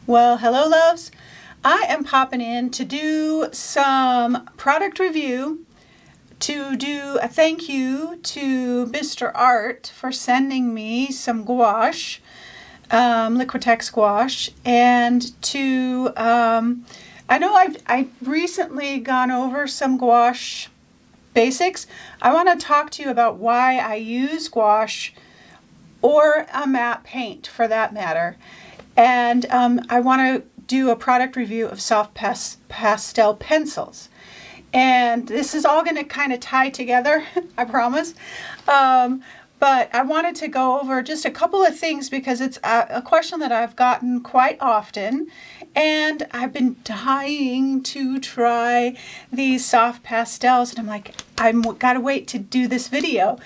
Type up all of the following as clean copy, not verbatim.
Well, hello loves. I am popping in to do some product review, to do a thank you to Mr. Art for sending me some gouache, Liquitex gouache, and to, I know I've recently gone over some gouache basics. I want to talk to you about why I use gouache or a matte paint for that matter. And I want to do a product review of soft pastel pencils. And this is all going to kind of tie together, I promise. But I wanted to go over just a couple of things because it's a question that I've gotten quite often. And I've been dying to try these soft pastels. And I'm like, I've got to wait to do this video.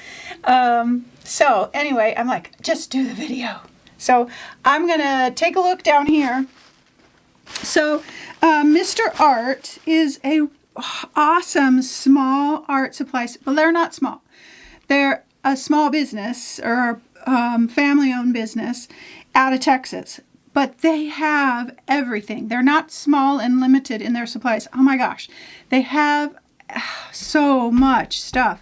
So anyway, I'm like, just do the video. So I'm going to take a look down here. So Mr. Art is a awesome small art supply. Well, they're not small. They're a small business or family-owned business out of Texas. But they have everything. They're not small and limited in their supplies. Oh my gosh. They have so much stuff.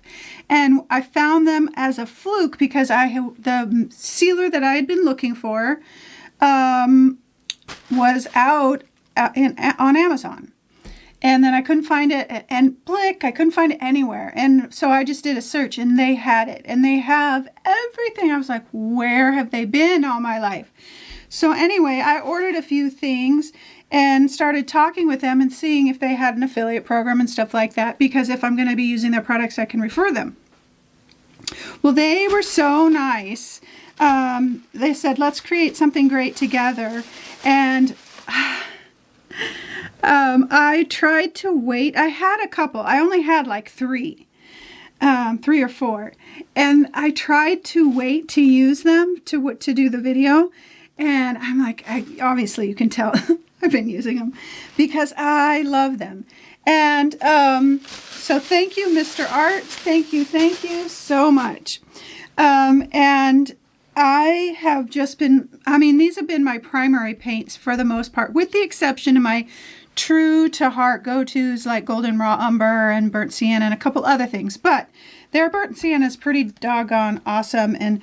And I found them as a fluke because the sealer that I had been looking for was out on Amazon. And then I couldn't find it, and Blick, I couldn't find it anywhere. And so I just did a search, and they had it. And they have everything. I was like, where have they been all my life? So anyway, I ordered a few things and started talking with them and seeing if they had an affiliate program and stuff like that, because if I'm going to be using their products, I can refer them. Well, they were so nice. They said, let's create something great together. And I tried to wait. I had a couple. I only had like three or four. And I tried to wait to use them to do the video. And I'm like, obviously you can tell I've been using them because I love them. And so thank you, Mr. Art. Thank you so much. And I have just been, these have been my primary paints for the most part, with the exception of my true to heart go-tos like Golden Raw Umber and Burnt Sienna and a couple other things. But their Burnt Sienna is pretty doggone awesome. And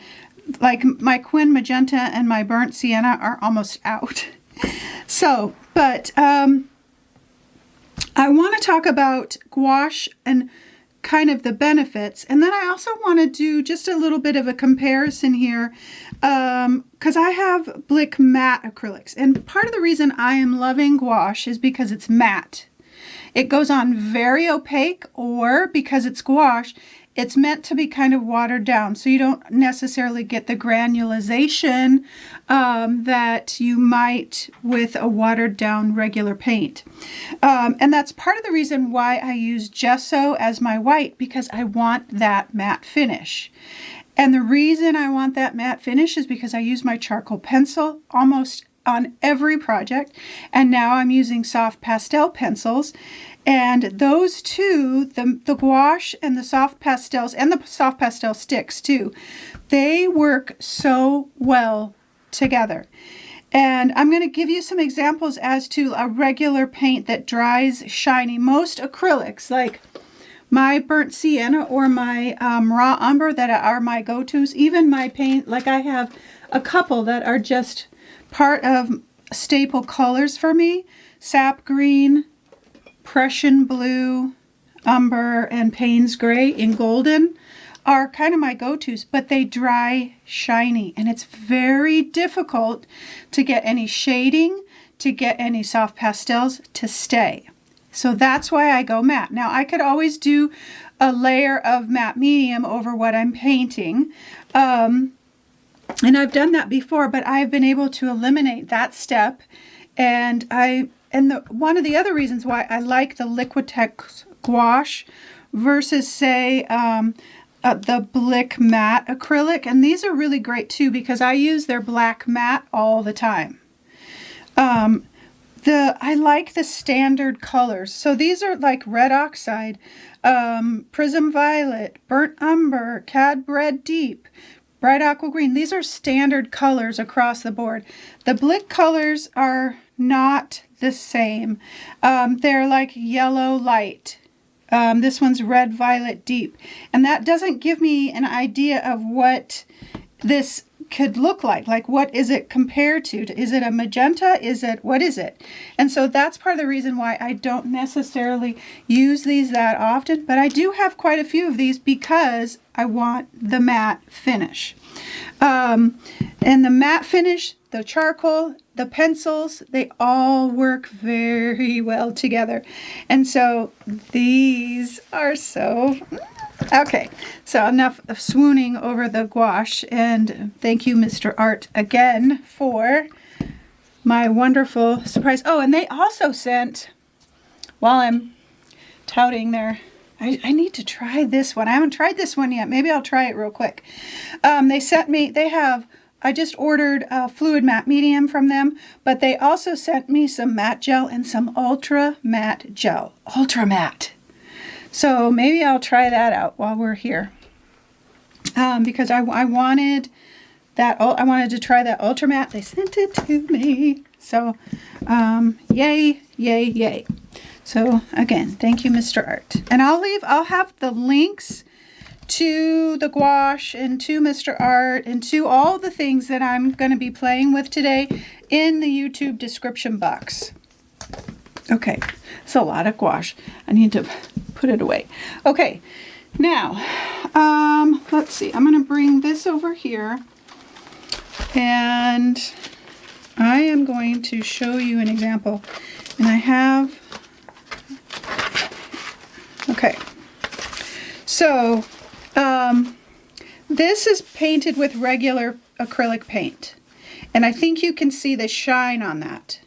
like my Quin Magenta and my Burnt Sienna are almost out. So, but I want to talk about gouache and kind of the benefits. And then I also want to do just a little bit of a comparison here because I have Blick matte acrylics. And part of the reason I am loving gouache is because it's matte. It goes on very opaque, or because it's gouache, it's meant to be kind of watered down, so you don't necessarily get the granulization that you might with a watered down regular paint. And that's part of the reason why I use gesso as my white, because I want that matte finish. And the reason I want that matte finish is because I use my charcoal pencil almost on every project, and now I'm using soft pastel pencils. And those two, the gouache and the soft pastels, and the soft pastel sticks too, they work so well together. And I'm going to give you some examples as to a regular paint that dries shiny. Most acrylics, like my Burnt Sienna or my Raw Umber, that are my go-tos, even my paint, like I have a couple that are just part of staple colors for me: Sap Green, Prussian Blue, Umber, and Payne's Gray in Golden are kind of my go-tos, but they dry shiny, and it's very difficult to get any shading, to get any soft pastels to stay. So that's why I go matte. Now, I could always do a layer of matte medium over what I'm painting, and I've done that before, but I've been able to eliminate that step. And one of the other reasons why I like the Liquitex gouache versus, say, the Blick matte acrylic, and these are really great too because I use their black matte all the time. I like the standard colors. So these are like red oxide, prism violet, burnt umber, cad bread deep, bright aqua green. These are standard colors across the board. The Blick colors are not the same. They're like yellow light. This one's red violet deep. And that doesn't give me an idea of what this could look like what is it compared to? Is it a magenta? What is it? And so that's part of the reason why I don't necessarily use these that often, but I do have quite a few of these because I want the matte finish. And the matte finish, the charcoal, the pencils, they all work very well together. And so these are so... Okay, so enough of swooning over the gouache, and thank you, Mr. Art, again for my wonderful surprise. Oh, and they also sent, while I'm touting their, I need to try this one. I haven't tried this one yet. Maybe I'll try it real quick. They sent me, I just ordered a fluid matte medium from them, but they also sent me some matte gel and some ultra matte gel. Ultra matte. So maybe I'll try that out while we're here, because I wanted that. I wanted to try that ultra matte. They sent it to me. So yay, yay, yay. So again, thank you, Mr. Art. And I'll have the links to the gouache and to Mr. Art and to all the things that I'm going to be playing with today in the YouTube description box. Okay, it's a lot of gouache. I need to put it away. Okay, now, let's see. I'm going to bring this over here, and I am going to show you an example. And I have, okay, so this is painted with regular acrylic paint, and I think you can see the shine on that.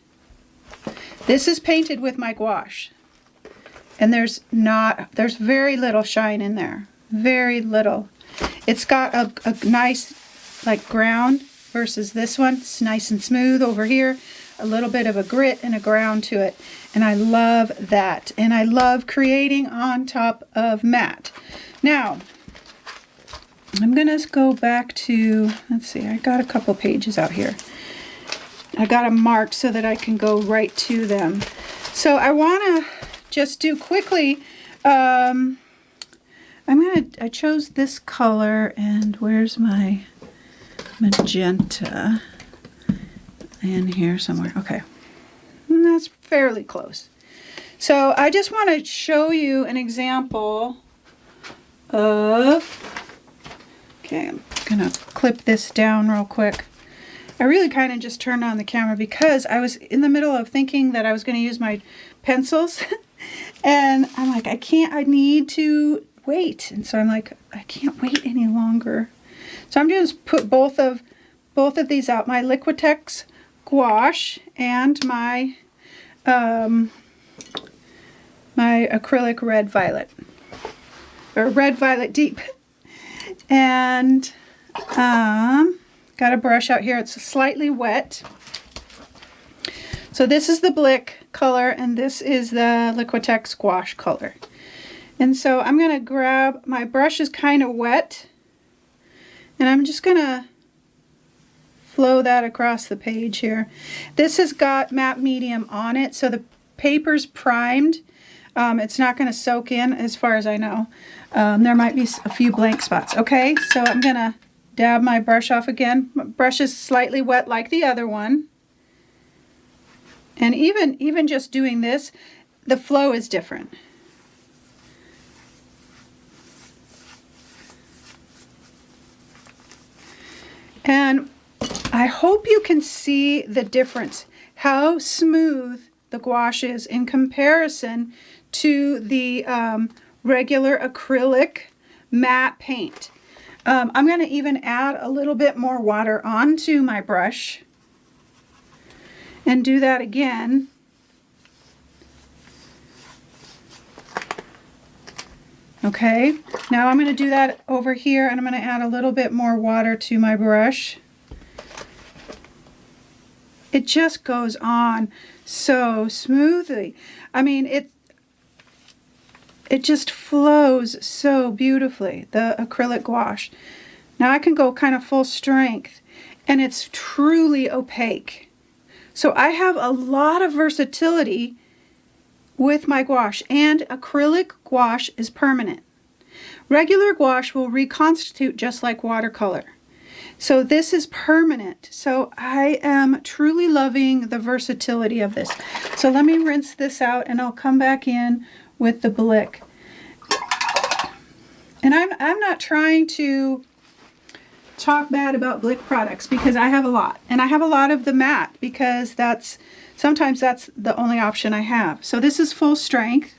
This is painted with my gouache, and there's very little shine in there, very little. It's got a nice like ground versus this one. It's nice and smooth over here, a little bit of a grit and a ground to it, and I love that. And I love creating on top of matte. Now, I'm gonna go back to, let's see, I got a couple pages out here. I got them marked so that I can go right to them. So I want to just do quickly, I chose this color, and where's my magenta? In here somewhere. Okay, and that's fairly close. So I just want to show you an example of, okay, I'm gonna clip this down real quick. I really kind of just turned on the camera because I was in the middle of thinking that I was going to use my pencils and I'm like, I need to wait. And so I'm like, I can't wait any longer. So I'm just put both of these out, my Liquitex gouache and my my acrylic red violet, or red violet deep. And got a brush out here. It's slightly wet. So this is the Blick color, and this is the Liquitex gouache color. And so I'm going to grab, my brush is kind of wet, and I'm just going to flow that across the page here. This has got matte medium on it, so the paper's primed. It's not going to soak in as far as I know. There might be a few blank spots. Okay, so I'm going to dab my brush off again. My brush is slightly wet like the other one. And even just doing this, the flow is different. And I hope you can see the difference, how smooth the gouache is in comparison to the regular acrylic matte paint. I'm going to even add a little bit more water onto my brush and do that again. Okay, now I'm going to do that over here, and I'm going to add a little bit more water to my brush. It just goes on so smoothly. I mean, it just flows so beautifully, the acrylic gouache. Now I can go kind of full strength, and it's truly opaque. So I have a lot of versatility with my gouache, and acrylic gouache is permanent. Regular gouache will reconstitute just like watercolor. So this is permanent. So I am truly loving the versatility of this. So let me rinse this out and I'll come back in with the Blick. And I'm not trying to talk bad about Blick products because I have a lot. And I have a lot of the matte because sometimes that's the only option I have. So this is full strength.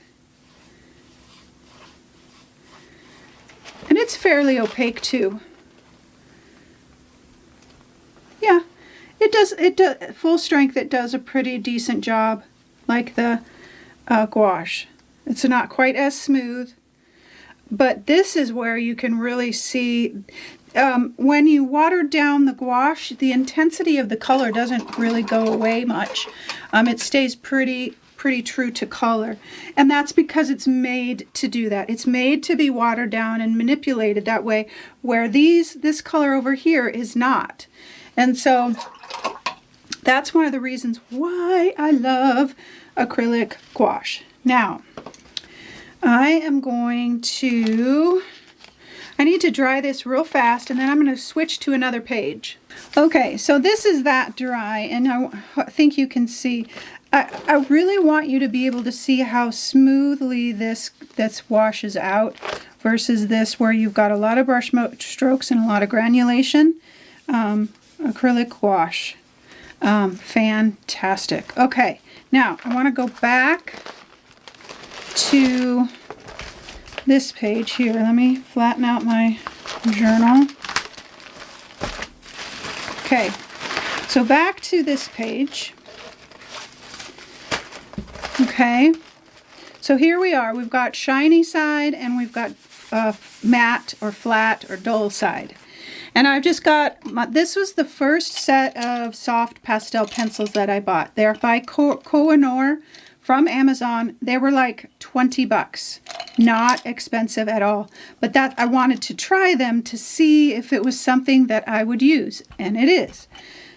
And it's fairly opaque too. Yeah, it does full strength. It does a pretty decent job, like the gouache. It's not quite as smooth, but this is where you can really see when you water down the gouache, the intensity of the color doesn't really go away much. It stays pretty true to color, and that's because it's made to do that. It's made to be watered down and manipulated that way, where this color over here is not. And so that's one of the reasons why I love acrylic gouache. Now, I need to dry this real fast, and then I'm going to switch to another page. Okay, so this is that dry, and I think you can see. I really want you to be able to see how smoothly this washes out versus this where you've got a lot of brush strokes and a lot of granulation. Acrylic gouache. Fantastic. Okay, now I want to go back to this page here. Let me flatten out my journal. Okay, so back to this page. Okay, so here we are. We've got shiny side and we've got matte or flat or dull side. And I've just got, this was the first set of soft pastel pencils that I bought. They're by Kohinoor from Amazon. They were like 20 bucks. Not expensive at all. But that I wanted to try them to see if it was something that I would use. And it is.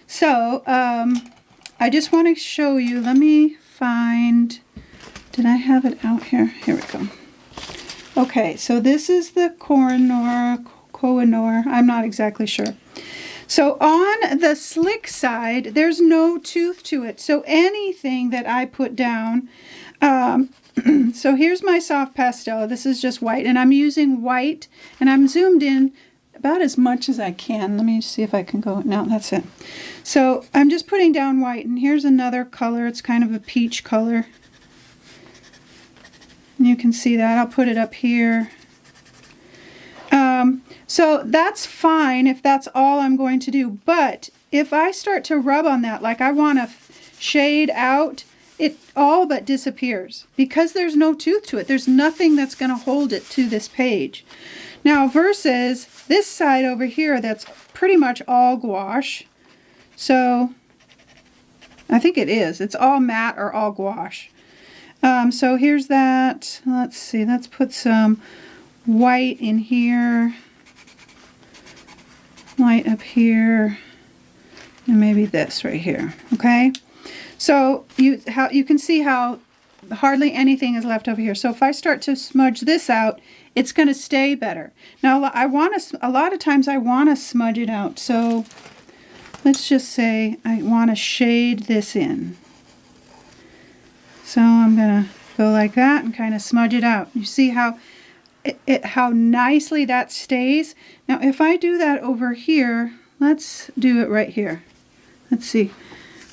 So, I just want to show you. Let me find, did I have it out here? Here we go. Okay, so this is the Kohinoor. I'm not exactly sure. So on the slick side, there's no tooth to it. So anything that I put down, so here's my soft pastel. This is just white, and I'm using white, and I'm zoomed in about as much as I can. Let me see if I can go. No, that's it. So I'm just putting down white, and here's another color. It's kind of a peach color. And you can see that. I'll put it up here. So that's fine if that's all I'm going to do. But if I start to rub on that, like I want to shade out, it all but disappears because there's no tooth to it. There's nothing that's going to hold it to this page. Now versus this side over here, that's pretty much all gouache. So I think it is. It's all matte or all gouache. So here's that. Let's see. Let's put some white in here. White up here. And maybe this right here. Okay. So you can see how hardly anything is left over here. So if I start to smudge this out, it's going to stay better. Now a lot of times I want to smudge it out. So let's just say I want to shade this in. So I'm going to go like that and kind of smudge it out. You see how how nicely that stays. Now if I do that over here, let's do it right here. Let's see.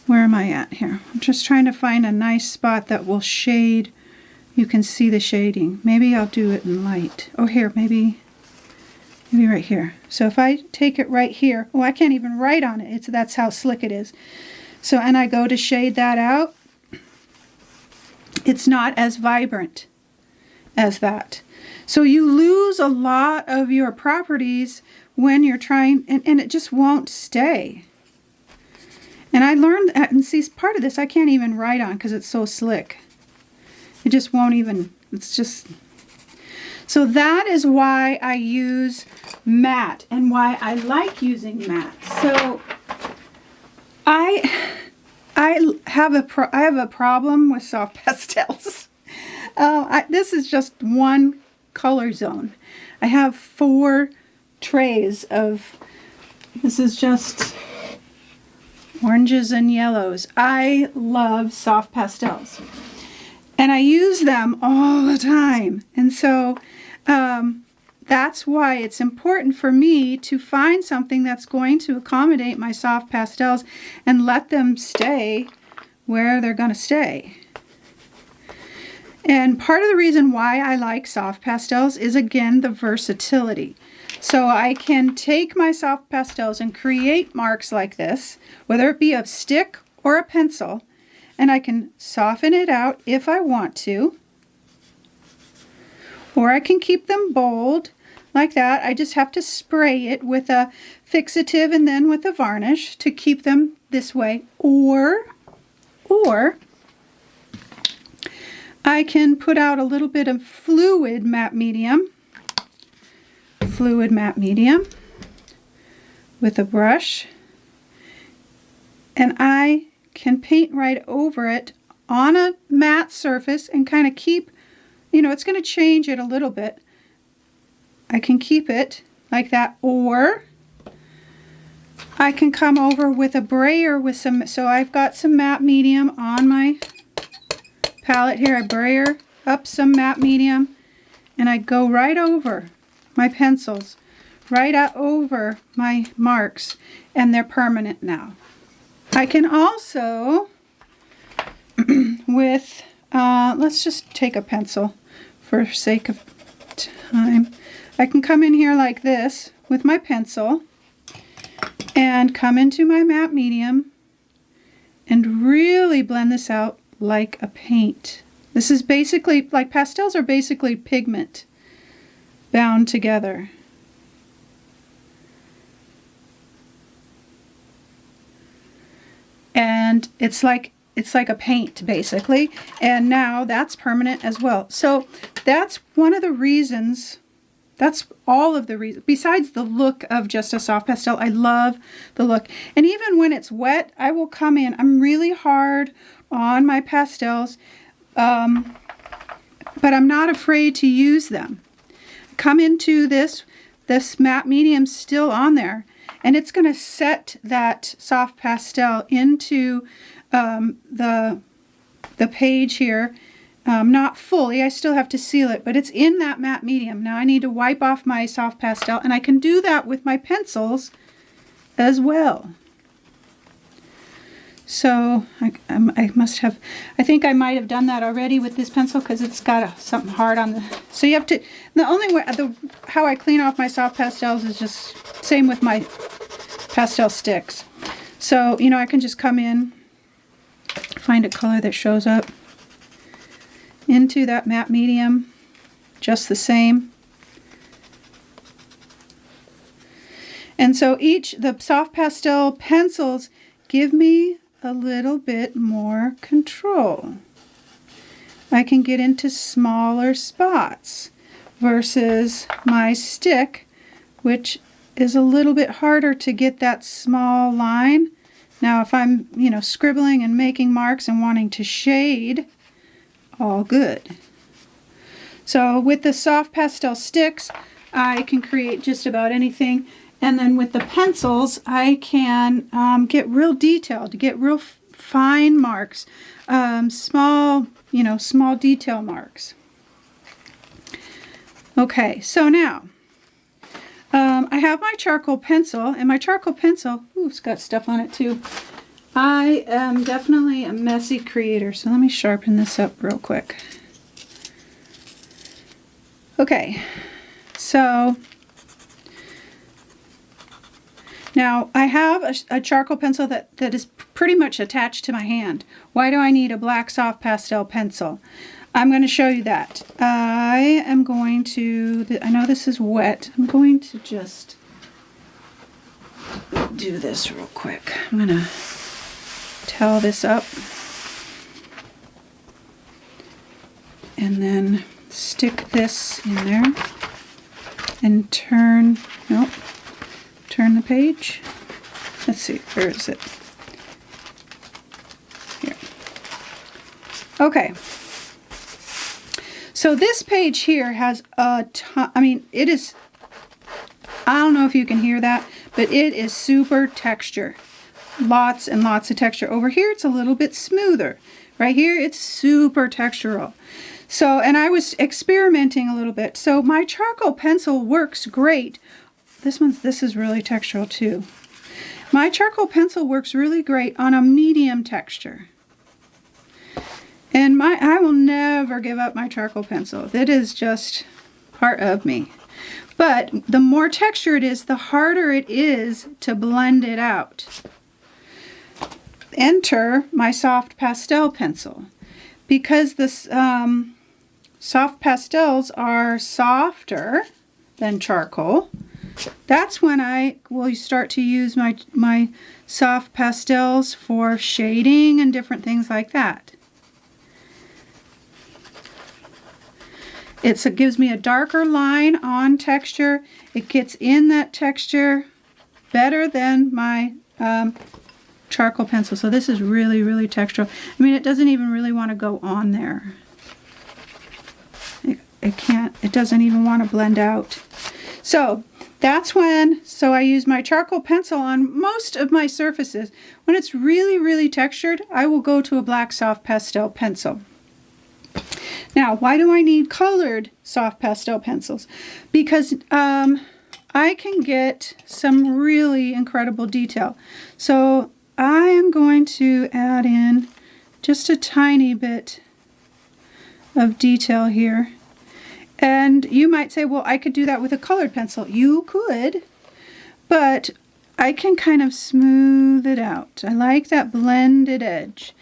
Where am I at here? I'm just trying to find a nice spot that will shade. You can see the shading. Maybe I'll do it in light. Oh, here, maybe right here. So if I take it right here, oh, I can't even write on it. That's how slick it is. So, and I go to shade that out. It's not as vibrant as that. So you lose a lot of your properties when you're trying, and it just won't stay. And I learned, and see, part of this I can't even write on because it's so slick. It just won't even, it's just. So that is why I use matte and why I like using matte. So I have a problem with soft pastels. This is just one color zone. I have 4 trays of, this is just oranges and yellows. I love soft pastels and I use them all the time. And so that's why it's important for me to find something that's going to accommodate my soft pastels and let them stay where they're going to stay. And part of the reason why I like soft pastels is, again, the versatility. So I can take my soft pastels and create marks like this, whether it be a stick or a pencil, and I can soften it out if I want to, or I can keep them bold like that. I just have to spray it with a fixative and then with a varnish to keep them this way, or I can put out a little bit of fluid matte medium with a brush, and I can paint right over it on a matte surface and kind of keep, you know, it's going to change it a little bit. I can keep it like that, or I can come over with a brayer with some, so I've got some matte medium on my palette here. I brayer up some matte medium and I go right over my pencils, right over my marks, and they're permanent now. I can also, with, let's just take a pencil for sake of time. I can come in here like this with my pencil and come into my matte medium and really blend this out like a paint. This is basically, like, pastels are basically pigment bound together. And it's like a paint basically, and now that's permanent as well. So that's one of the reasons, that's all of the reasons, besides the look of just a soft pastel. I love the look. And even when it's wet, I will come in, I'm really hard on my pastels, but I'm not afraid to use them. Come into this matte medium still on there, and it's going to set that soft pastel into the page here. Not fully, I still have to seal it, but it's in that matte medium. Now I need to wipe off my soft pastel, and I can do that with my pencils as well. So I must have, I think I might have done that already with this pencil because it's got something hard on the, so you have to, the only way, how I clean off my soft pastels is just same with my pastel sticks. So, you know, I can just come in, find a color that shows up into that matte medium, just the same. And so the soft pastel pencils give me a little bit more control. I can get into smaller spots versus my stick, which is a little bit harder to get that small line. Now if I'm, you know, scribbling and making marks and wanting to shade, all good. So with the soft pastel sticks, I can create just about anything. And then with the pencils, I can get real detailed, get real fine marks, small detail marks. Okay, so now I have my charcoal pencil, and my charcoal pencil, ooh, it's got stuff on it too. I am definitely a messy creator, so let me sharpen this up real quick. Okay, so now I have a charcoal pencil that is pretty much attached to my hand. Why do I need a black soft pastel pencil? I'm going to show you that. I am going to, I know this is wet, I'm going to just do this real quick. I'm going to towel this up and then stick this in there. and turn, nope, turn the page. Let's see, where is it? Here. Okay. So this page here has a ton, I mean, it is, I don't know if you can hear that, but it is super texture. Lots and lots of texture. Over here, it's a little bit smoother. Right here, it's super textural. So, and I was experimenting a little bit. So my charcoal pencil works great. This is really textural too. My charcoal pencil works really great on a medium texture. And I will never give up my charcoal pencil. It is just part of me. But the more texture it is, the harder it is to blend it out. Enter my soft pastel pencil. Because the soft pastels are softer than charcoal, that's when I will start to use my soft pastels for shading and different things like that. It gives me a darker line on texture. It gets in that texture better than my charcoal pencil. So this is really, really textural. I mean, it doesn't even really want to go on there. It doesn't even want to blend out. So that's when, so I use my charcoal pencil on most of my surfaces. When it's really, really textured, I will go to a black soft pastel pencil. Now, why do I need colored soft pastel pencils? Because I can get some really incredible detail. So I am going to add in just a tiny bit of detail here. And you might say, well, I could do that with a colored pencil. You could, but I can kind of smooth it out. I like that blended edge.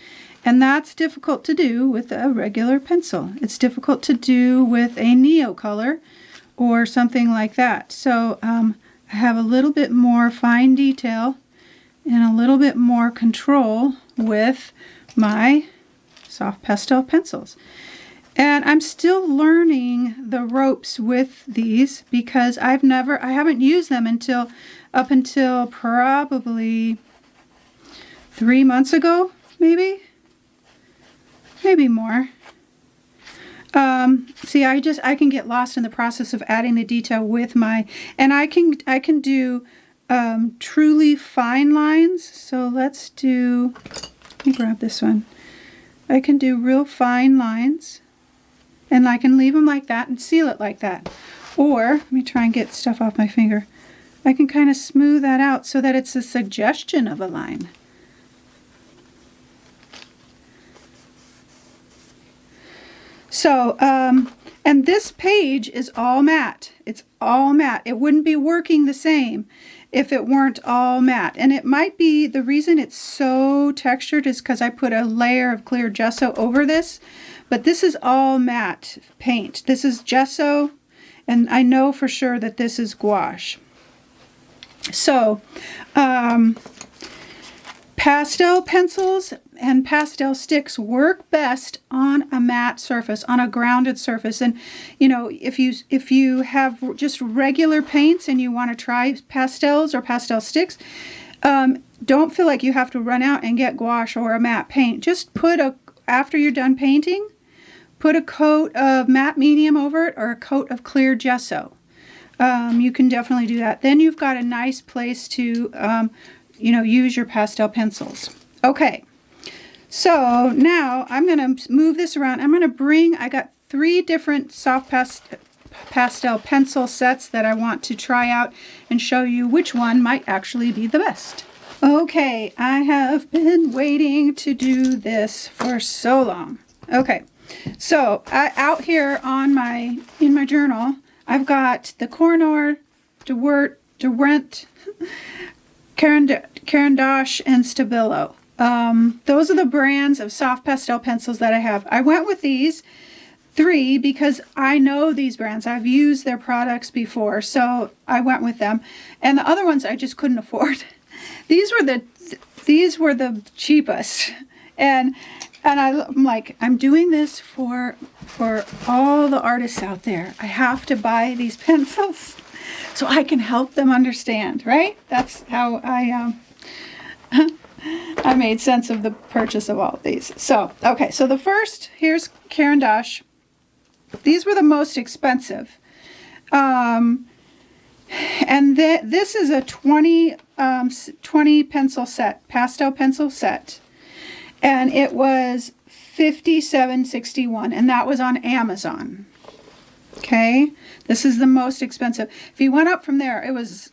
And that's difficult to do with a regular pencil. It's difficult to do with a neo color or something like that. So I have a little bit more fine detail and a little bit more control with my soft pastel pencils. And I'm still learning the ropes with these because I haven't used them up until probably 3 months ago, maybe more. See, I can get lost in the process of adding the detail with my, and I can do truly fine lines. So let me grab this one. I can do real fine lines, and I can leave them like that and seal it like that. Or, let me try and get stuff off my finger. I can kind of smooth that out so that it's a suggestion of a line. So, and this page is all matte. It's all matte. It wouldn't be working the same if it weren't all matte. And it might be, the reason it's so textured is because I put a layer of clear gesso over this. But this is all matte paint. This is gesso, and I know for sure that this is gouache. So, pastel pencils and pastel sticks work best on a matte surface, on a grounded surface. And you know, if you have just regular paints and you want to try pastels or pastel sticks, don't feel like you have to run out and get gouache or a matte paint. Just after you're done painting, put a coat of matte medium over it or a coat of clear gesso. You can definitely do that. Then you've got a nice place to use your pastel pencils. Okay, so now I'm going to move this around. I got 3 different soft pastel pencil sets that I want to try out and show you which one might actually be the best. Okay, I have been waiting to do this for so long. Okay, so out here in my journal, I've got the Cornor, Derwent, Caran d'Ache, and Stabilo. Those are the brands of soft pastel pencils that I have. I went with these 3 because I know these brands. I've used their products before, so I went with them. And the other ones I just couldn't afford. These were the cheapest. And I'm like, I'm doing this for all the artists out there. I have to buy these pencils. so I can help them understand, right? That's how I made sense of the purchase of all of these. So, okay, so the first, here's Caran d'Ache. These were the most expensive. And this is a 20 pencil set, pastel pencil set. And it was $57.61, and that was on Amazon. Okay, this is the most expensive. If you went up from there, it was,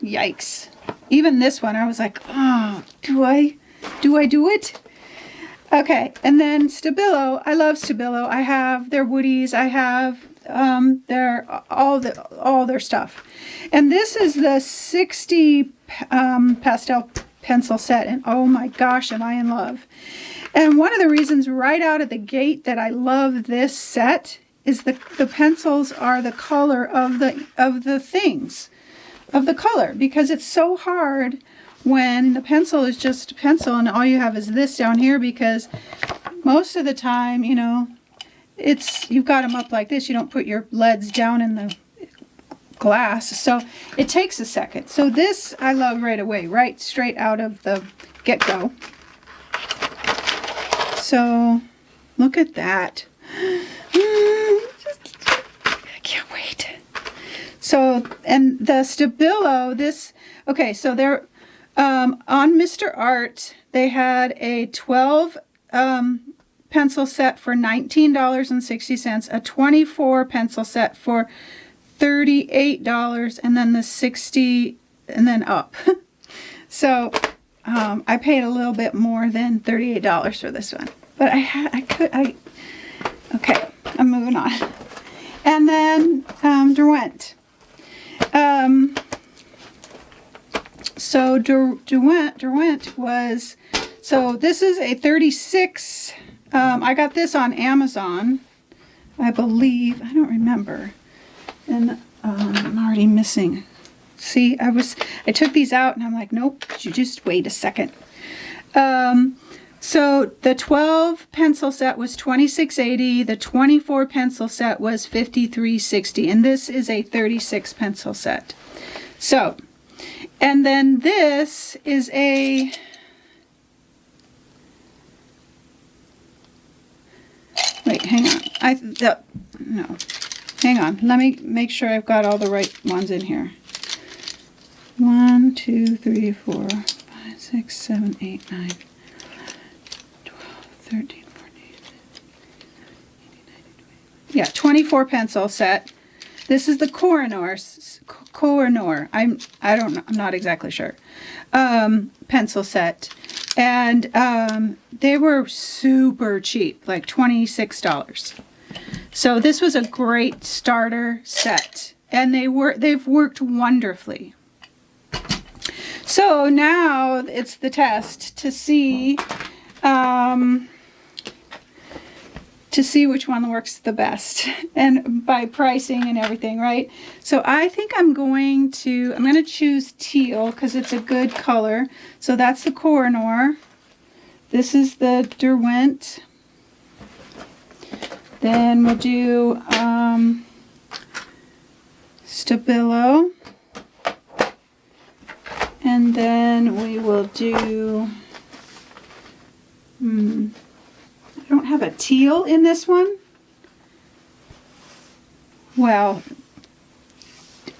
yikes. Even this one, I was like, oh, do I do it? Okay, and then Stabilo. I love Stabilo. I have their woodies. I have their all their stuff. And this is the 60 pastel pencil set, and oh my gosh, am I in love. And one of the reasons right out of the gate that I love this set is the pencils are the color of the things, of the color, because it's so hard when the pencil is just a pencil and all you have is this down here, because most of the time, you know, you've got them up like this. You don't put your leads down in the glass, so it takes a second. So this I love right away, right straight out of the get-go. So look at that. I can't wait. So, and the Stabilo, this, okay, so they're on Mr. Art, they had a 12 pencil set for $19.60, a 24 pencil set for $38, and then the 60, and then up. So I paid a little bit more than $38 for this one, but okay, I'm moving on. And then Derwent. So Derwent was, so this is a 36, I got this on Amazon, I believe, I don't remember, and I'm already missing. See, I took these out and I'm like, nope, you just wait a second. So the 12 pencil set was $26.80, the 24 pencil set was $53.60, and this is a 36 pencil set. So, and then this is a, wait, hang on, no, hang on, let me make sure I've got all the right ones in here. 1, 2, 3, 4, 5, 6, 7, 8, 9, 12, 13, 14, 15, 18, 19, 20. Yeah, 24 pencil set. This is the Kohinoor. I don't know, I'm not exactly sure. Pencil set. And they were super cheap, like $26. So this was a great starter set. And they've worked wonderfully. So now it's the test to see which one works the best, and by pricing and everything, right? So I think I'm going to choose teal because it's a good color. So that's the Kohinoor. This is the Derwent. Then we'll do Stabilo. And then we will do, I don't have a teal in this one. Well,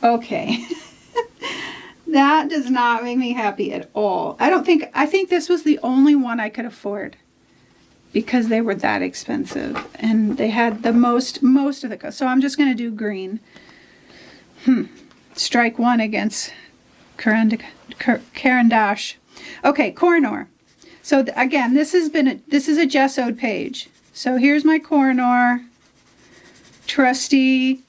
okay. That does not make me happy at all. I think this was the only one I could afford because they were that expensive and they had the most of the cost. So I'm just going to do green. Strike one against Caran d'Ache. Okay, Kohinoor. So again, this is a gessoed page. So here's my Kohinoor, trusty.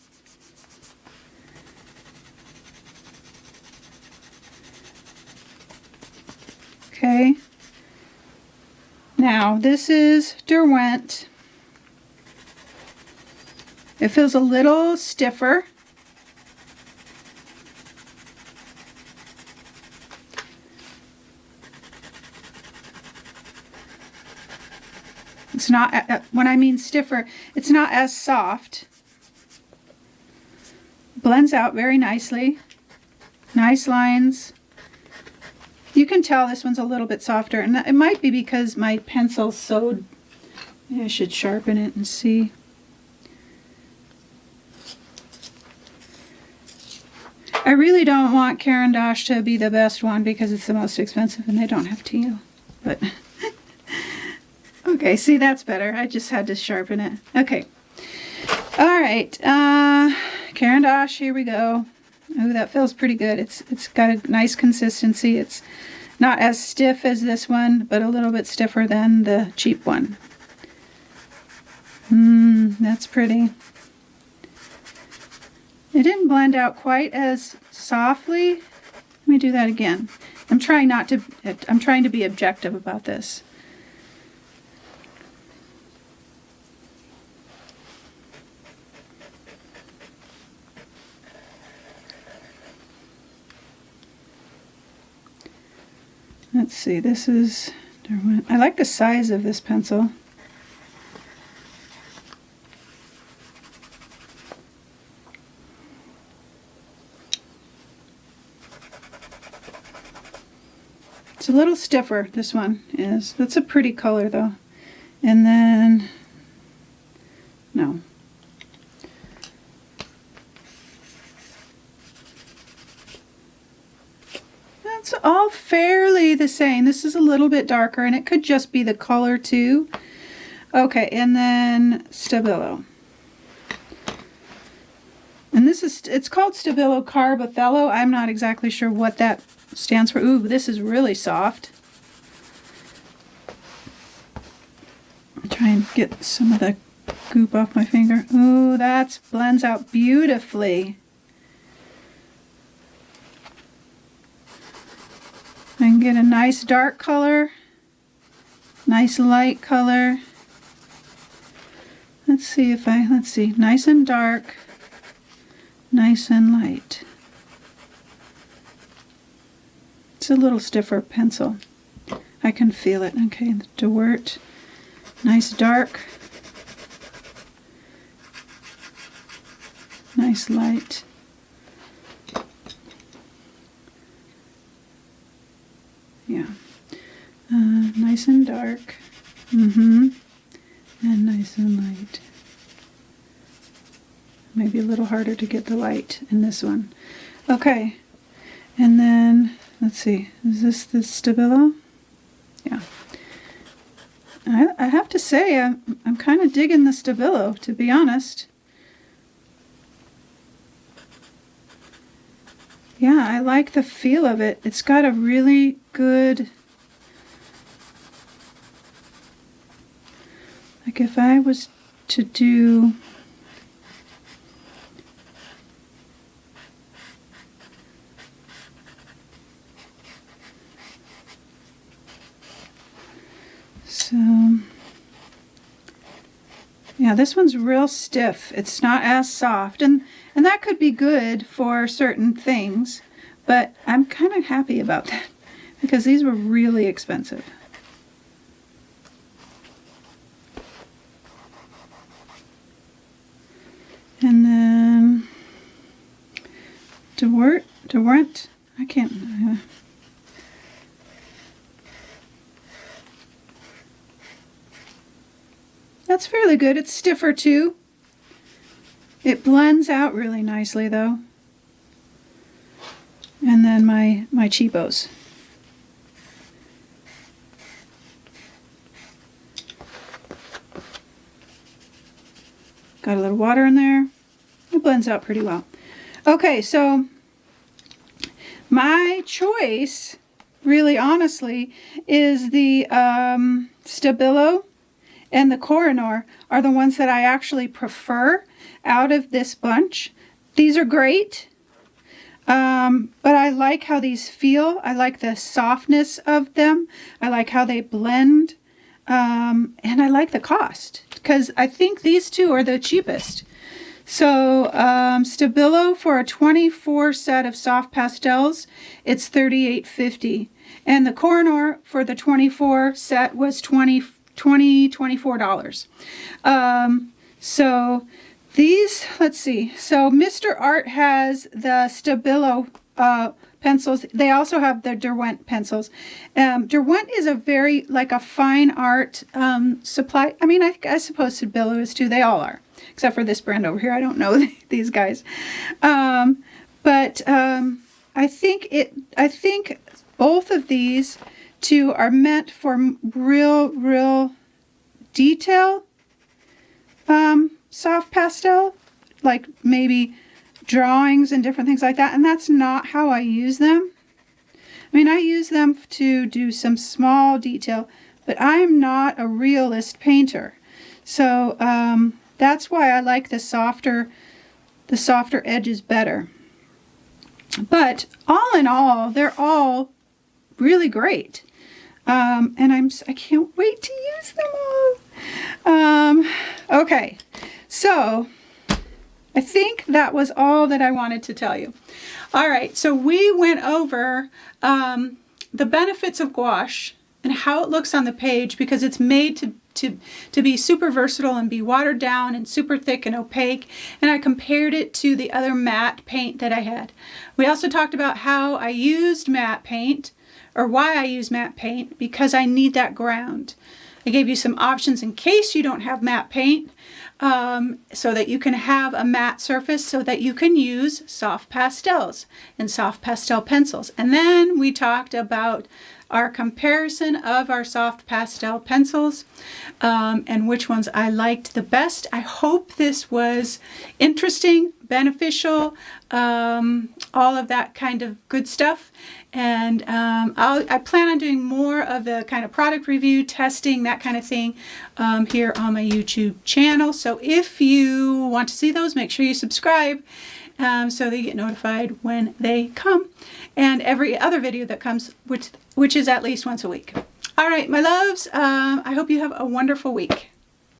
Okay. Now this is Derwent. It feels a little stiffer. It's not, when I mean stiffer, it's not as soft. Blends out very nicely. Nice lines. You can tell this one's a little bit softer, and it might be because my pencil's so... Maybe I should sharpen it and see. I really don't want Caran d'Ache to be the best one because it's the most expensive and they don't have teal. But okay, see, that's better. I just had to sharpen it. Okay. All right. Caran d'Ache, here we go. Oh, that feels pretty good. It's got a nice consistency. It's not as stiff as this one, but a little bit stiffer than the cheap one. That's pretty. It didn't blend out quite as softly. Let me do that again. I'm trying to be objective about this. Let's see, this is, I like the size of this pencil. It's a little stiffer, this one is. That's a pretty color though. And then, no. That's all fairly the same. This is a little bit darker and it could just be the color too. Okay, and then Stabilo. And this is, it's called Stabilo Carb Othello. I'm not exactly sure what that stands for. Ooh, this is really soft. I'll try and get some of the goop off my finger. Ooh, that blends out beautifully. I can get a nice dark color, nice light color. Let's see, nice and dark, nice and light. It's a little stiffer pencil. I can feel it. Okay, the Dewart, nice dark, nice light. Yeah, nice and dark, and nice and light. Maybe a little harder to get the light in this one. Okay, and then let's see, is this the Stabilo? Yeah. I have to say, I'm kind of digging the Stabilo, to be honest. Yeah, I like the feel of it. It's got a really good, like if I was to do, so, yeah, this one's real stiff. It's not as soft, and that could be good for certain things, but I'm kind of happy about that because these were really expensive. And then Dewart, I can't. That's fairly good. It's stiffer too. It blends out really nicely though. And then my cheapos. Got a little water in there. It blends out pretty well. Okay, so my choice, really honestly, is the Stabilo and the Koh-i-Noor are the ones that I actually prefer out of this bunch. These are great, but I like how these feel. I like the softness of them. I like how they blend, and I like the cost because I think these two are the cheapest. So Stabilo for a 24 set of soft pastels, it's $38.50, and the Koh-i-Noor for the 24 set was $24. So These, let's see. So Mr. Art has the Stabilo pencils. They also have the Derwent pencils. Derwent is a very, like a fine art supply. I mean, I suppose Stabilo is too. They all are, except for this brand over here. I don't know these guys. But I think both of these two are meant for real detail soft pastel, like maybe drawings and different things like that, and that's not how I use them. I mean, I use them to do some small detail, but I'm not a realist painter. So that's why I like the softer edges better. But all in all, they're all really great. And I can't wait to use them all. Okay, so I think that was all that I wanted to tell you. All right, so we went over the benefits of gouache and how it looks on the page, because it's made to be super versatile and be watered down and super thick and opaque, and I compared it to the other matte paint that I had. We also talked about how I used matte paint, or why I use matte paint, because I need that ground. I gave you some options in case you don't have matte paint, so that you can have a matte surface, so that you can use soft pastels and soft pastel pencils. And then we talked about our comparison of our soft pastel pencils and which ones I liked the best. I hope this was interesting, beneficial, all of that kind of good stuff. And I plan on doing more of the kind of product review, testing, that kind of thing here on my YouTube channel. So if you want to see those, make sure you subscribe so that you get notified when they come. And every other video that comes, which is at least once a week. All right, my loves, I hope you have a wonderful week.